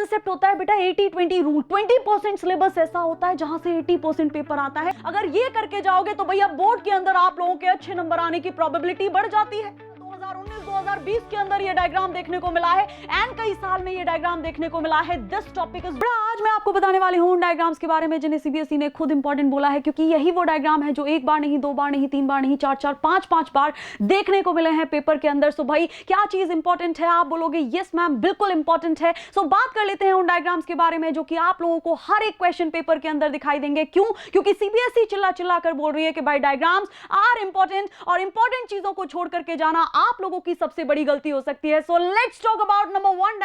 Concept होता है बेटा 80-20 रूल। 20% सिलेबस ऐसा होता है जहां से 80% पेपर आता है। अगर ये करके जाओगे तो भैया बोर्ड के अंदर आप लोगों के अच्छे नंबर आने की प्रोबेबिलिटी बढ़ जाती है। 2019-2020 के अंदर ये डायग्राम देखने को मिला है एंड कई साल में ये डायग्राम देखने को मिला है। दिस टॉपिक इज आज मैं आपको बताने वाली हूं डायग्राम्स के बारे में जिन्हें सीबीएसई ने खुद इंपॉर्टेंट बोला है, क्योंकि यही वो डायग्राम है जो एक बार नहीं, दो बार नहीं, तीन बार नहीं, चार चार पांच पांच बार देखने को मिले हैं पेपर के अंदर। सो भाई क्या चीज इंपॉर्टेंट है? आप बोलोगे यस मैम बिल्कुल इंपॉर्टेंट है। सो बात कर लेते हैं उन डायग्राम्स के बारे में जो कि आप लोगों को हर एक क्वेश्चन पेपर के अंदर दिखाई देंगे। क्यों? क्योंकि सीबीएसई चिल्ला चिल्ला कर बोल रही है कि भाई डायग्राम्स आर इंपॉर्टेंट और इंपॉर्टेंट चीजों को छोड़ करके जाना आप लोगों की सबसे बड़ी गलती हो सकती है। So let's talk about number one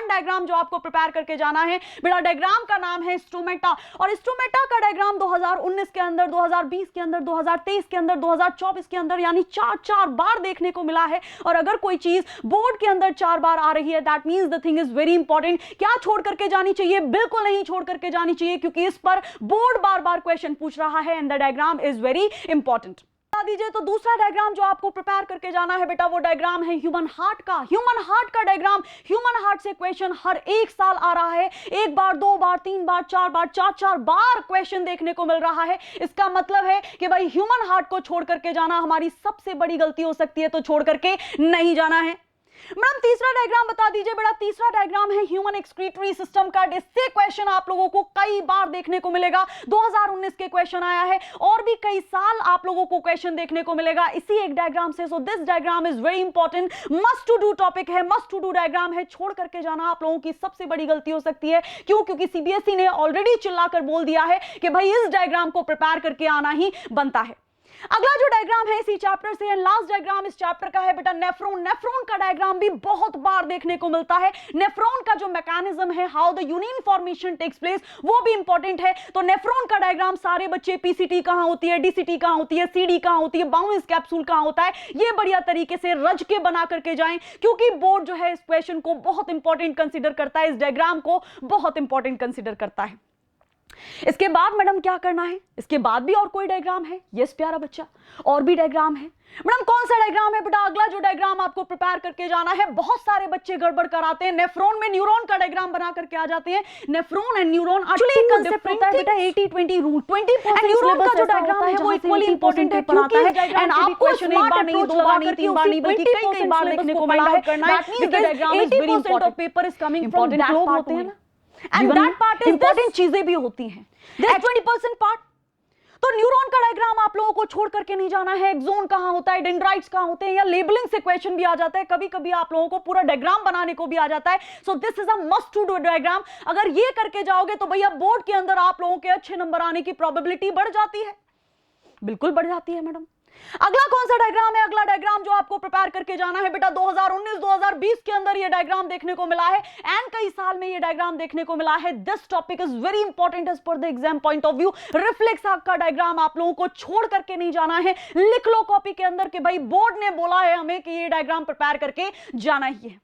diagram जो आपको प्रिपेयर करके जाना है बेटा। डायग्राम का नाम है स्टोमेटा और स्टोमेटा का डायग्राम 2019 के अंदर, 2020 के अंदर, 2023 के अंदर, 2024 के अंदर यानी चार बार देखने को मिला है। और अगर कोई चीज बोर्ड के अंदर 4 बार आ रही है that means the thing is very important. क्या छोड़ करके जानी चाहिए? बिल्कुल नहीं छोड़ करके जानी चाहिए, क्योंकि इस पर बोर्ड बार बार क्वेश्चन पूछ रहा है and the diagram is very important. बता दीजिए तो दूसरा डायग्राम जो आपको प्रिपेयर करके जाना है बेटा वो डायग्राम है ह्यूमन हार्ट का। ह्यूमन हार्ट का डायग्राम, ह्यूमन हार्ट से क्वेश्चन हर एक साल आ रहा है। एक बार, दो बार, तीन बार, चार बार, चार बार क्वेश्चन देखने को मिल रहा है। इसका मतलब है कि भाई ह्यूमन हार्ट को छोड़ करके जाना हमारी सबसे बड़ी गलती हो सकती है, तो छोड़ करके नहीं जाना है। मैडम तीसरा डायग्राम बता दीजिए बेटा। तीसरा डायग्राम है ह्यूमन एक्सक्रीटरी सिस्टम का। इससे क्वेश्चन आप लोगों को कई बार देखने को मिलेगा। 2019 के क्वेश्चन आया है और भी कई साल आप लोगों को क्वेश्चन देखने को मिलेगा इसी एक डायग्राम से। So this diagram is very important, must to do topic है, मस्ट टू डू डायग्राम है। छोड़ करके जाना आप लोगों की सबसे बड़ी गलती हो सकती है। क्यों? क्योंकि सीबीएसई ने ऑलरेडी चिल्लाकर बोल दिया है कि भाई इस डायग्राम को प्रिपेयर करके आना ही बनता है। अगला जो डायग्राम है इसी चैप्टर से, लास्ट डायग्राम इस चैप्टर का है बेटा नेफ्रॉन। नेफ्रॉन का डायग्राम भी बहुत बार देखने को मिलता है। नेफ्रॉन का जो मैकेनिज्म है, how the union formation takes place, वो भी इंपॉर्टेंट है। तो नेफ्रॉन का डायग्राम सारे बच्चे पीसीटी कहां होती है, डीसीटी कहां होती है, सीडी कहां होती है, बाउंस कैप्सूल कहां होता है, ये बढ़िया तरीके से रज के बना करके जाएं, क्योंकि बोर्ड जो है इस क्वेश्चन को बहुत इंपॉर्टेंट कंसीडर करता है, इस डायग्राम को बहुत इंपॉर्टेंट कंसीडर करता है। इसके बाद मैडम क्या करना है? इसके बाद भी और कोई डायग्राम है? यस प्यारा बच्चा, और भी डायग्राम है। मैडम कौन सा डायग्राम है बेटा? अगला जो डायग्राम आपको प्रिपेयर करके जाना है, बहुत सारे बच्चे गड़बड़ कराते हैं, नेफ्रॉन में न्यूरॉन का डायग्राम बना करके आ जाते हैं। Nephron and neuron actually concept होता है बेटा 80-20 रूल। 20% न्यूरॉन का जो डायग्राम है वो इक्वली इंपॉर्टेंट है क्योंकि एंड आपको क्वेश्चन एक बार नहीं, दो बार नहीं, तीन बार नहीं, बल्कि कई बार देखने को मिला है। That means the diagram is very important of paper is coming from that part होते हैं ना, and that part is important चीजें भी होती हैं। This 20% part. तो न्यूरॉन का डायग्राम आप लोगों को छोड़ करके नहीं जाना है। एक्सोन कहां होता है, डेंड्राइट्स कहां होते हैं, या लेबलिंग से क्वेश्चन भी आ जाता है। कभी कभी आप लोगों को पूरा डायग्राम बनाने को भी आ जाता है। So this is a must to do diagram. अगर ये करके जाओगे तो भैया बोर्ड के अंदर आप लोगों के अच्छे नंबर आने की प्रोबेबिलिटी बढ़ जाती है, बिल्कुल बढ़ जाती है मैडम। अगला कौन सा डायग्राम है? अगला डायग्राम जो आपको प्रिपेयर करके जाना है बेटा 2019-2020 के अंदर ये डायग्राम देखने को मिला है एंड कई साल में ये डायग्राम देखने को मिला है। This topic is very important as per the exam point of view. Reflex arc का डायग्राम आप लोगों को छोड़ करके नहीं जाना है। लिख लो कॉपी के अंदर कि भाई बोर्ड ने बोला है हमें कि ये डायग्राम प्रिपेयर करके जाना ही है।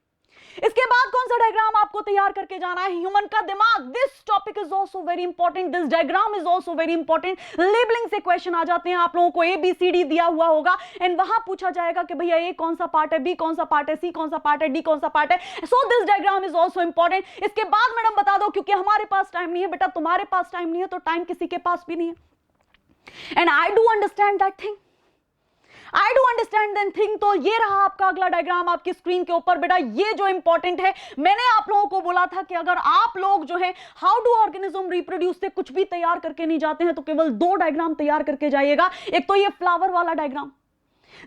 इसके बाद कौन सा डायग्राम आपको तैयार करके जाना है? ह्यूमन का दिमाग। This topic is also very important, this diagram is also very important. Labelling से क्वेश्चन आ जाते हैं, आप लोगों को ABCD दिया हुआ होगा एंड वहां पूछा जाएगा कि भैया ए कौन सा पार्ट है, बी कौन सा पार्ट है, सी कौन सा पार्ट है, डी कौन सा पार्ट है। So this diagram is also important. इसके बाद मैडम बता दो, क्योंकि हमारे पास टाइम नहीं है बेटा, तुम्हारे पास टाइम नहीं है तो टाइम किसी के पास भी नहीं है, and I do understand that thing, I do understand that thing. तो ये रहा आपका अगला डायग्राम आपकी स्क्रीन के ऊपर बेटा। ये जो इंपॉर्टेंट है, मैंने आप लोगों को बोला था कि अगर आप लोग जो है हाउ डू ऑर्गेनिज्म रिप्रोड्यूस से कुछ भी तैयार करके नहीं जाते हैं तो केवल 2 डायग्राम तैयार करके जाइएगा। एक तो ये फ्लावर वाला diagram,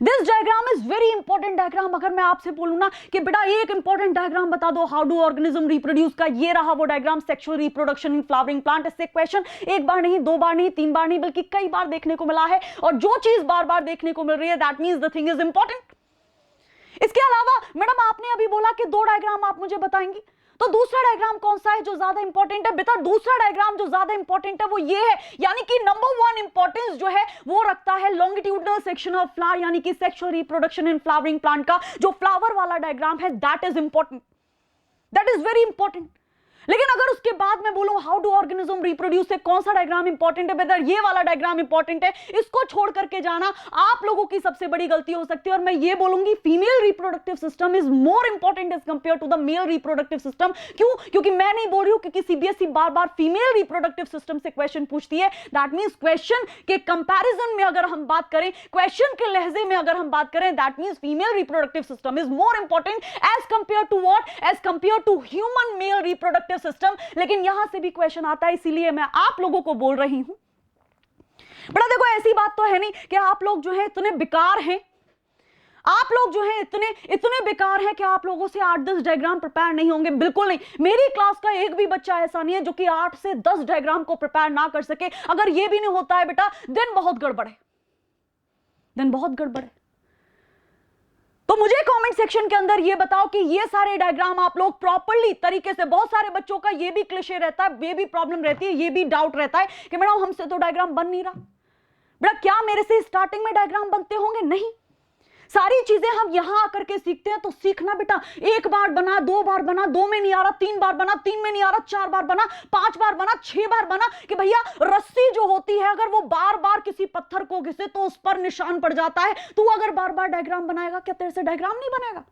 this diagram is very important diagram. अगर मैं आपसे बोलूं ना कि बेटा एक इंपॉर्टेंट डायग्राम बता दो हाउ डू ऑर्गेनिज्म रिप्रोड्यूस का, ये रहा वो diagram, sexual reproduction in flowering plant. इससे क्वेश्चन एक बार नहीं, दो बार नहीं, तीन बार नहीं, बल्कि कई बार देखने को मिला है। और जो चीज बार बार देखने को मिल रही है that means the thing is important. इसके अलावा मैडम आपने अभी बोला कि 2 डायग्राम आप मुझे बताएंगी, तो दूसरा डायग्राम कौन सा है जो ज्यादा इंपॉर्टेंट है? बेटा दूसरा डायग्राम जो ज्यादा इंपॉर्टेंट है वो ये है, यानी कि नंबर 1 इंपॉर्टेंस जो है वो रखता है लॉन्गिट्यूडनल सेक्शन ऑफ फ्लावर, यानी कि sexual reproduction in flowering plant का जो फ्लावर वाला डायग्राम है that is important, that is very important. लेकिन अगर उसके बाद मैं बोलूं हाउ डू ऑर्गेनिज्म रिप्रोड्यूस है, कौन सा डायग्राम इंपॉर्टेंट है, बेटर ये वाला डायग्राम इंपॉर्टेंट है, इसको छोड़ करके जाना आप लोगों की सबसे बड़ी गलती हो सकती है। और मैं ये बोलूंगी female reproductive system is more important as compare to the male reproductive system. क्यों? क्योंकि मैं नहीं बोल रही हूं, क्योंकि सीबीएसई बार बार फीमेल रिप्रोडक्टिव सिस्टम से क्वेश्चन पूछती है। दैट मींस क्वेश्चन के कंपैरिजन में अगर हम बात करें, क्वेश्चन के लहजे में अगर हम बात करें, that means female reproductive system is more important as compare to what, as compare to human male reproductive system. लेकिन यहां से भी क्वेश्चन आता है, इसीलिए मैं आप लोगों को बोल रही हूं। बड़ा देखो, ऐसी बात तो है नहीं कि आप लोग जो है इतने बेकार हैं, आप लोग जो है इतने बेकार हैं कि आप लोगों से 8-10 डायग्राम प्रिपेयर नहीं होंगे। बिल्कुल नहीं। मेरी क्लास का एक भी बच्चा ऐसा नहीं है जो कि 8 से 10 डायग्राम को प्रिपेयर ना कर सके। अगर ये भी नहीं होता है बेटा, देन बहुत गड़बड़ है, देन बहुत गड़बड़ है। तो मुझे कमेंट सेक्शन के अंदर ये बताओ कि ये सारे डायग्राम आप लोग प्रॉपर्ली तरीके से, बहुत सारे बच्चों का ये भी क्लिशे रहता है, ये भी प्रॉब्लम रहती है, ये भी डाउट रहता है कि मैडम हमसे तो डायग्राम बन नहीं रहा। बेटा क्या मेरे से स्टार्टिंग में डायग्राम बनते होंगे? नहीं। सारी चीजें हम यहां आकर के सीखते हैं। तो सीखना बेटा, एक बार बना, 2 बार बना, 2 में नहीं आ रहा, 3 बार बना, 3 में नहीं आ रहा, 4 बार बना, 5 बार बना, 6 बार बना, कि भैया रस्सी जो होती है अगर वो बार बार किसी पत्थर को घिसे तो उस पर निशान पड़ जाता है। तू अगर बार बार डायग्राम बनाएगा, क्या तेरे से डायग्राम नहीं बनेगा?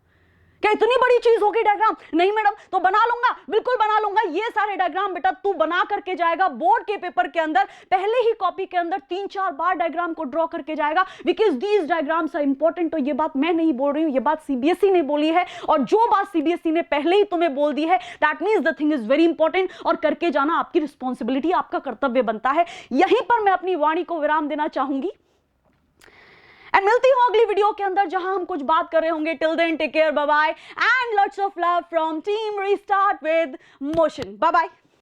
क्या इतनी बड़ी चीज होगी डायग्राम? नहीं मैडम, तो बना लूंगा, बिल्कुल बना लूंगा। ये सारे डायग्राम बेटा तू बना करके जाएगा बोर्ड के पेपर के अंदर, पहले ही कॉपी के अंदर 3-4 बार डायग्राम को ड्रॉ करके जाएगा, because these diagrams are important. तो ये बात मैं नहीं बोल रही हूं, ये बात सीबीएसई ने बोली है, और जो बात सीबीएसई ने पहले ही तुम्हें बोल दी है, that means the thing is very important, और करके जाना आपकी रिस्पॉन्सिबिलिटी, आपका कर्तव्य बनता है। यहीं पर मैं अपनी वाणी को विराम देना चाहूंगी एंड मिलती हूं अगली वीडियो के अंदर, जहां हम कुछ बात कर रहे होंगे। Till then take care, bye bye and lots of love from team restart with motion. Bye bye.